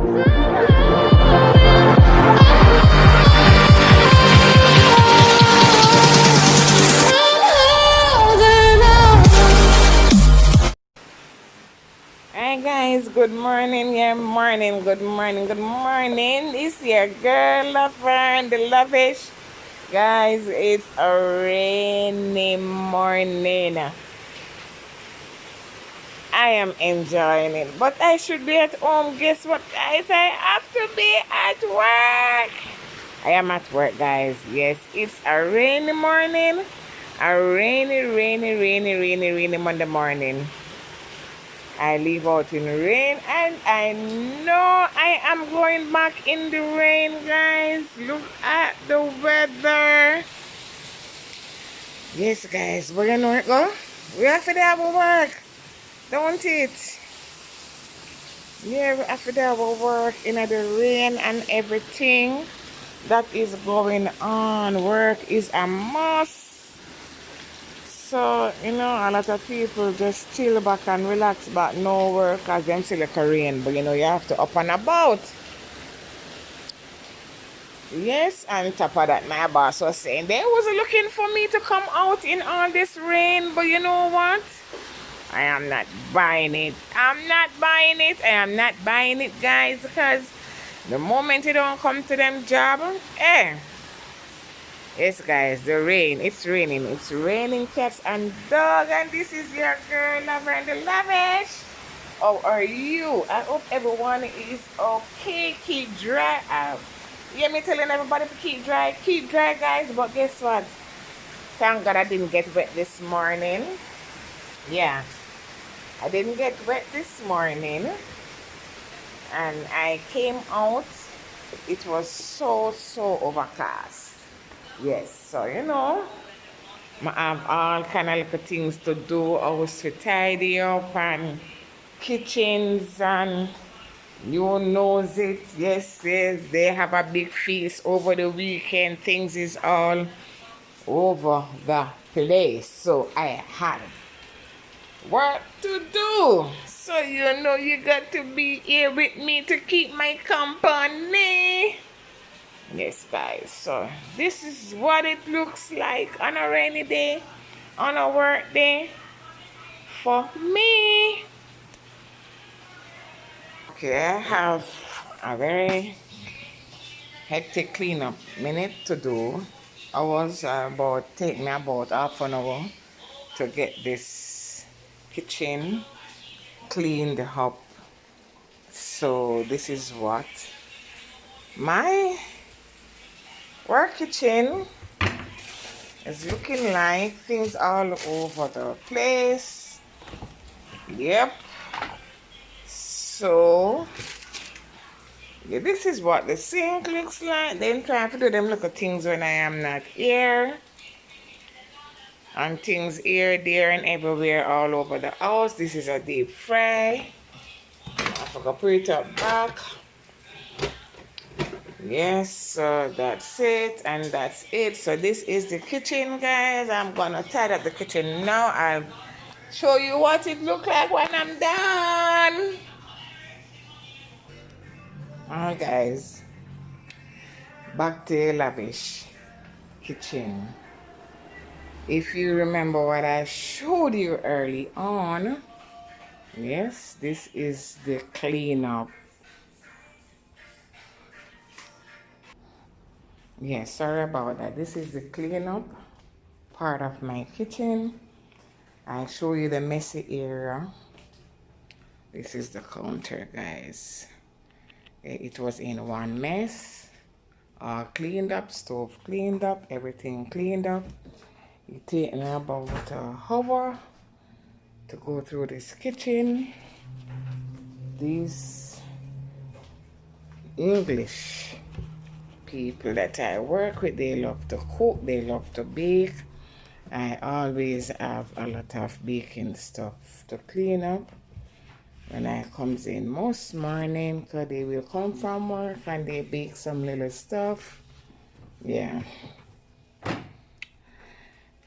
Hi guys, good morning, good morning. It's your girl Lavern De Lavish. Guys, it's a rainy morning. I am enjoying it, but I should be at home. Guess what, guys? I have to be at work. I am at work, guys. Yes, it's a rainy morning. A rainy Monday morning. I leave out in rain and I know I am going back in the rain, guys. Look at the weather. Yes, guys, we're gonna work, go. We have to have our work, don't it? Yeah, we have to have our work in the rain and everything that is going on. Work is a must. So, a lot of people just chill back and relax back, no work as them still like a rain. But, you have to up and about. Yes, and top of that, my boss was saying they was looking for me to come out in all this rain. But you know what? I am not buying it. I'm not buying it. I am not buying it, guys. Because the moment you don't come to them job, yes, guys, the rain. It's raining. It's raining, cats and dog. And this is your girl, Lavern De Lavish. How are you? I hope everyone is okay. Keep dry. You hear me telling everybody to keep dry. Keep dry, guys. But guess what? Thank God I didn't get wet this morning. Yeah, I didn't get wet this morning. And I came out. It was so overcast. Yes, so I have all kind of little things to do. I was to tidy up and kitchens and you knows it. Yes, they have a big feast over the weekend. Things is all over the place. So I had work to do. So you got to be here with me to keep my company. Yes, guys, so this is what it looks like on a rainy day, on a work day for me. Okay, I have a very hectic cleanup minute to do. I was take me about half an hour to get this kitchen cleaned up. So this is what my work kitchen is looking like. Things all over the place. Yep. So yeah, this is what the sink looks like. Then trying to do them little things when I am not here. And things here, there, and everywhere all over the house. This is a deep fry. I forgot to put it up back. Yes, so that's it, and that's it. So this is the kitchen, guys. I'm gonna tidy up the kitchen now. I'll show you what it look like when I'm done. Alright, guys, back to Lavish kitchen. If you remember what I showed you early on, yes, this is the cleanup. Yes, sorry about that. This is the cleanup part of my kitchen. I show you the messy area. This is the counter, guys. It was in one mess. Cleaned up, stove cleaned up, everything cleaned up. It takes me about an hour to go through this kitchen. These English people that I work with, they love to cook, they love to bake. I always have a lot of baking stuff to clean up when I comes in most morning, because they will come from work and they bake some little stuff. Yeah,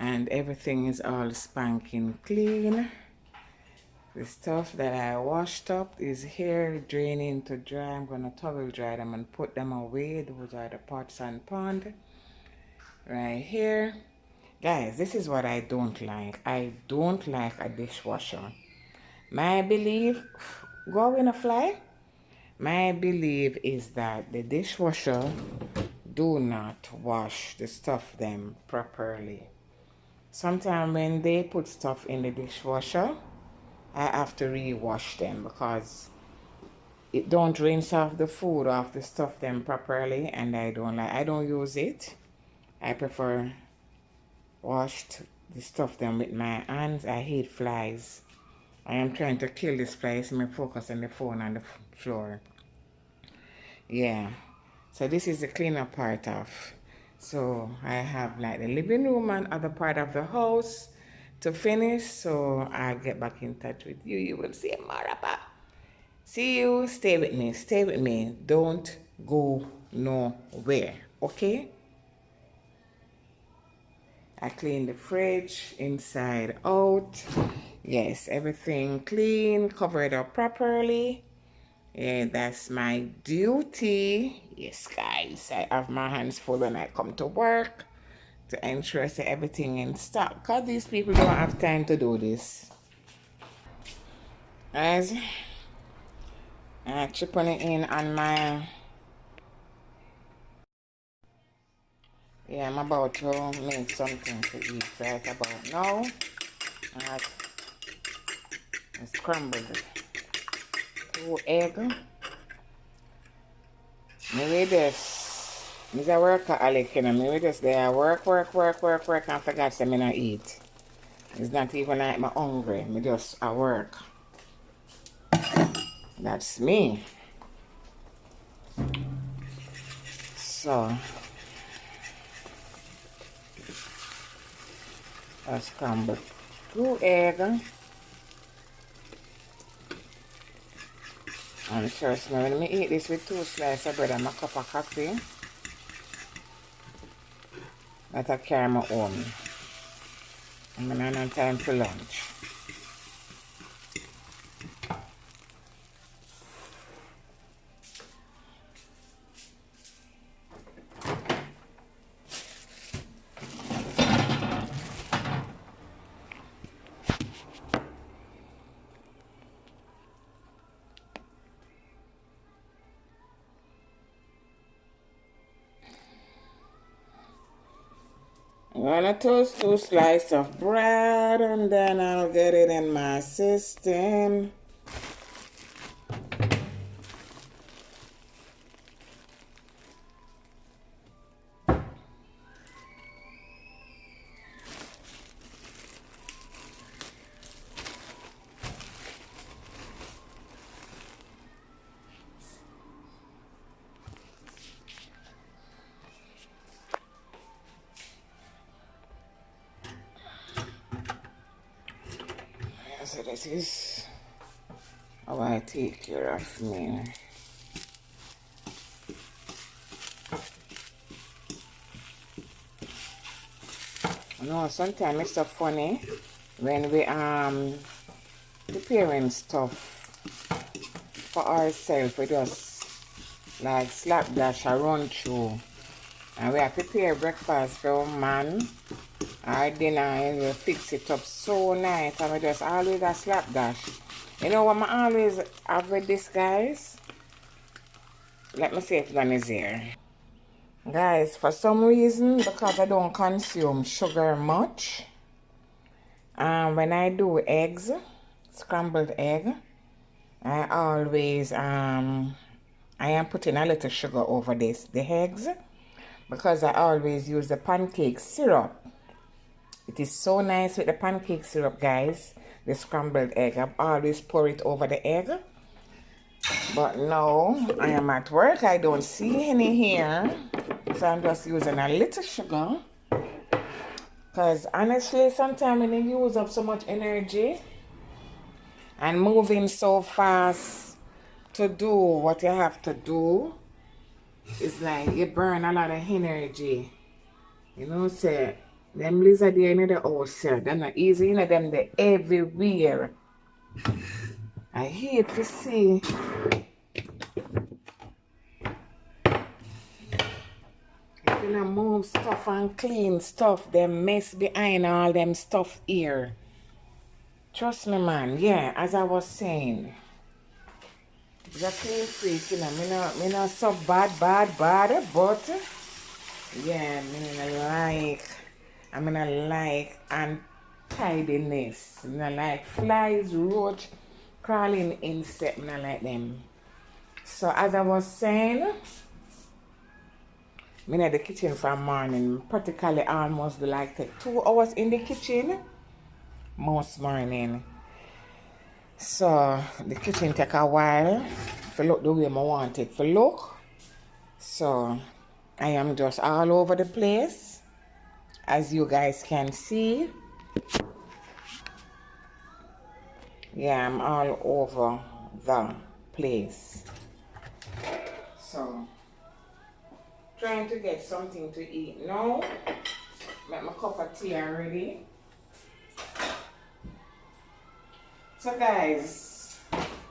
and everything is all spanking clean. The stuff that I washed up is here draining to dry. I'm gonna towel dry them and put them away. Those are the pots and pond right here. Guys, this is what I don't like. I don't like a dishwasher. My belief, go in a fly. My belief is that the dishwasher do not wash the stuff them properly. Sometimes when they put stuff in the dishwasher, I have to re-wash them because it don't rinse off the food off the stuff them properly, and I don't use it. I prefer washed the stuff them with my hands. I hate flies. I am trying to kill this fly. So me focus on the phone and the floor. Yeah. So this is the cleaner part of. So I have like the living room and other part of the house to finish. So I'll get back in touch with you. You will see more about. See you. Stay with me. Stay with me. Don't go nowhere. Okay? I clean the fridge inside out. Yes, everything clean, covered up properly. Yeah, that's my duty. Yes, guys, I have my hands full when I come to work to ensure that everything in stock. Because these people don't have time to do this. Guys, I chipping it in on my... Yeah, I'm about to make something to eat right about now. I scrambled 2 eggs. Maybe this. This is a workaholic, you know. Maybe this there work, and forgot to me not eat. It's not even like I'm hungry. Me just at work. That's me. So I scrambled 2 eggs. And trust me, when I eat this with 2 slices of bread and a cup of coffee, that I carry my home. I'm not have time for lunch. I'm gonna toast 2 slices of bread and then I'll get it in my system. So this is how I take care of me. You know, sometimes it's so funny when we preparing stuff for ourselves. We just like slapdash or run through, and we have prepare breakfast for our man. Our dinner, and we fix it up so nice, and we just always a slapdash. You know what I always have with this, guys? Let me see if one is here. Guys, for some reason, because I don't consume sugar much, when I do eggs, scrambled egg, I always, I am putting a little sugar over the eggs, because I always use the pancake syrup. It is so nice with the pancake syrup, guys. The scrambled egg. I always pour it over the egg. But now I am at work. I don't see any here. So I'm just using a little sugar. Because honestly, sometimes when you use up so much energy and moving so fast to do what you have to do, it's like you burn a lot of energy. You know, say... Them lizard there in the house, sir. They're not easy, you know, them they everywhere. I hate to see if you know move stuff and clean stuff, them mess behind all them stuff here. Trust me, man. Yeah, as I was saying, it's a clean freak, you know. Me not so bad, but yeah, I mean, I like untidiness. I like flies, roach, crawling insect. I like them. So as I was saying, me in the kitchen from morning, practically almost like take 2 hours in the kitchen most morning. So the kitchen take a while to look the way I want it to look. So I am just all over the place, as you guys can see. Yeah, I'm all over the place. So trying to get something to eat now. Make my cup of tea already. So guys,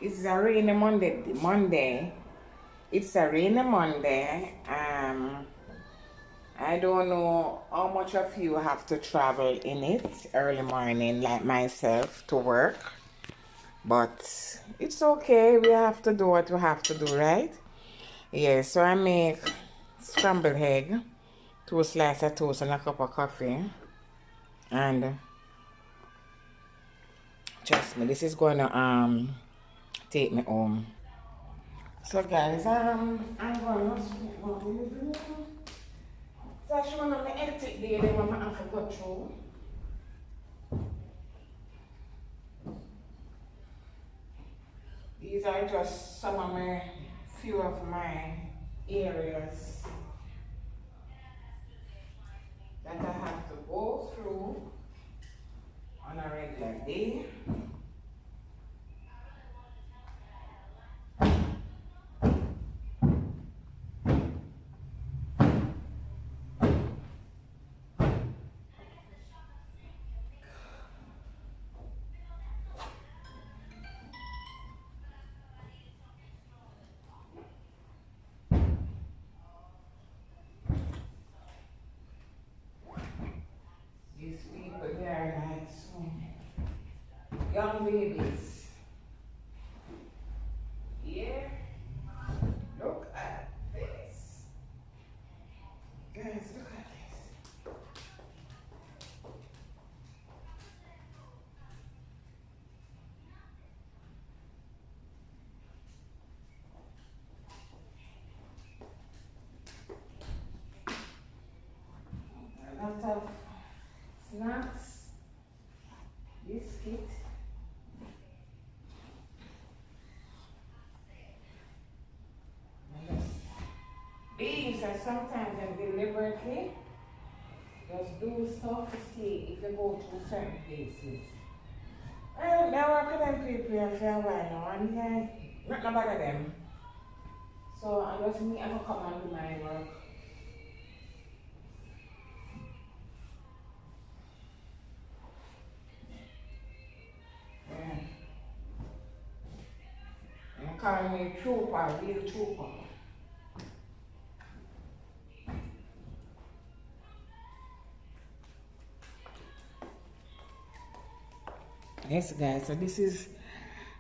it's a rainy Monday. It's a rainy Monday. I don't know how much of you have to travel in it early morning like myself to work. But it's okay. We have to do what we have to do, right? Yeah, so I make scrambled egg, 2 slices of toast and a cup of coffee. And trust me, this is gonna take me home. So guys, I'm gonna speak about delivery. So that's one of the hectic day that I have to go through. These are just some of my few of my areas that I have to go through on a regular day. These people, they are like some young babies. Yeah, look at this. Guys, look at this. A lot of snacks, biscuit. These are sometimes they deliberately just do stuff to see if they go to certain places. Well, they work with them people here for a while now, and not about them. So I just me, I'm gonna come and do my work. Yeah. And call me trooper, real trooper. Yes guys, so this is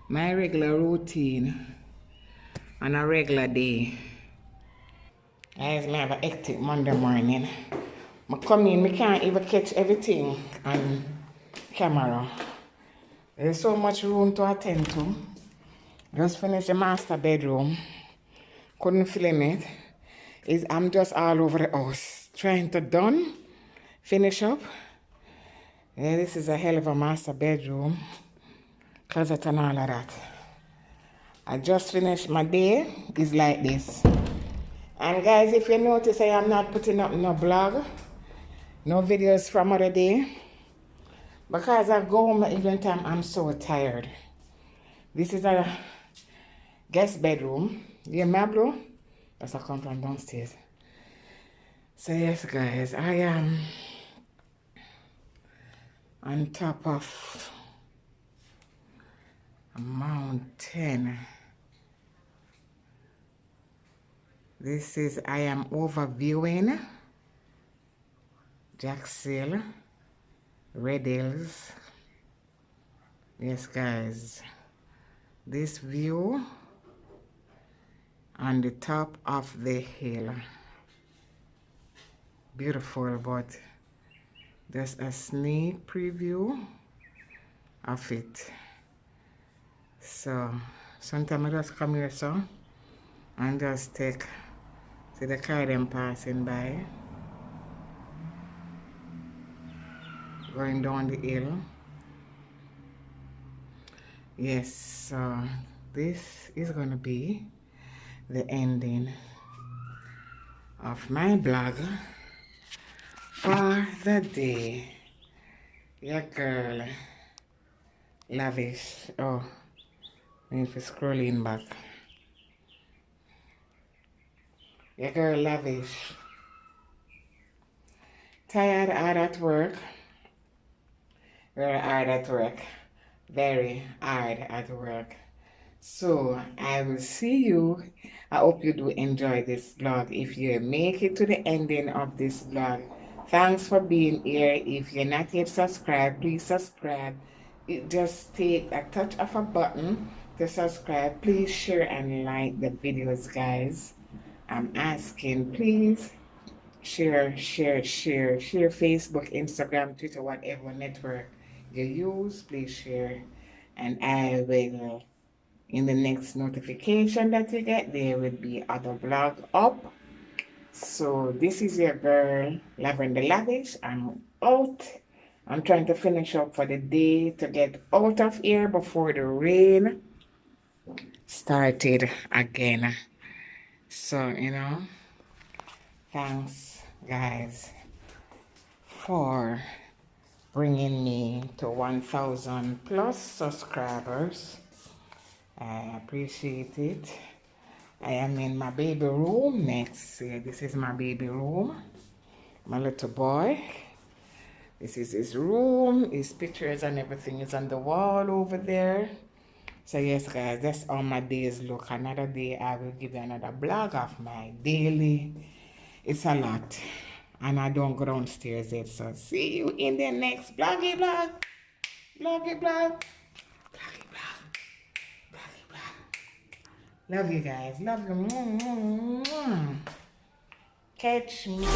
my regular routine on a regular day. Guys, I have a hectic Monday morning. I come in, I can't even catch everything on camera. There's so much room to attend to. Just finished the master bedroom. Couldn't film it. I'm just all over the house. Trying to done. Finish up. Yeah, this is a hell of a master bedroom. Closet and all of that. I just finished my day. It's like this. And guys, if you notice, I am not putting up no blog. No videos from other day. Because I go home even time I'm so tired. This is a guest bedroom. Yeah, my bro? That's a come from downstairs. So yes guys, I am on top of mountain. This is I am overviewing Jacksil, Red Hills. Yes, guys, this view on the top of the hill. Beautiful, but just a sneak preview of it. So sometimes I just come here so and just take see the car them passing by, going down the hill. Yes, so this is gonna be the ending of my blog for the day. Your girl Lavish. Oh, I need to scrolling back. Your girl Lavish. Tired, hard at work. Very hard at work. Very hard at work. So I will see you. I hope you do enjoy this vlog. If you make it to the ending of this vlog, thanks for being here. If you're not yet subscribed, please subscribe. It just takes a touch of a button to subscribe. Please share and like the videos, guys. I'm asking, please share Facebook, Instagram, Twitter, whatever network you use. Please share, and I will, in the next notification that you get, there will be other vlog up. So this is your girl Lavern De Lavish. I'm out. I'm trying to finish up for the day to get out of here before the rain started again. So, you know, thanks guys for bringing me to 1,000 plus subscribers. I appreciate it. I am in my baby room next. This is my baby room. My little boy. This is his room. His pictures and everything is on the wall over there. So yes, guys, that's all my days look. Another day I will give you another blog of my daily. It's a lot. And I don't go downstairs yet. So see you in the next bloggy blog. Bloggy blog. Bloggy blog. Bloggy blog. Love you guys. Love you. Catch me.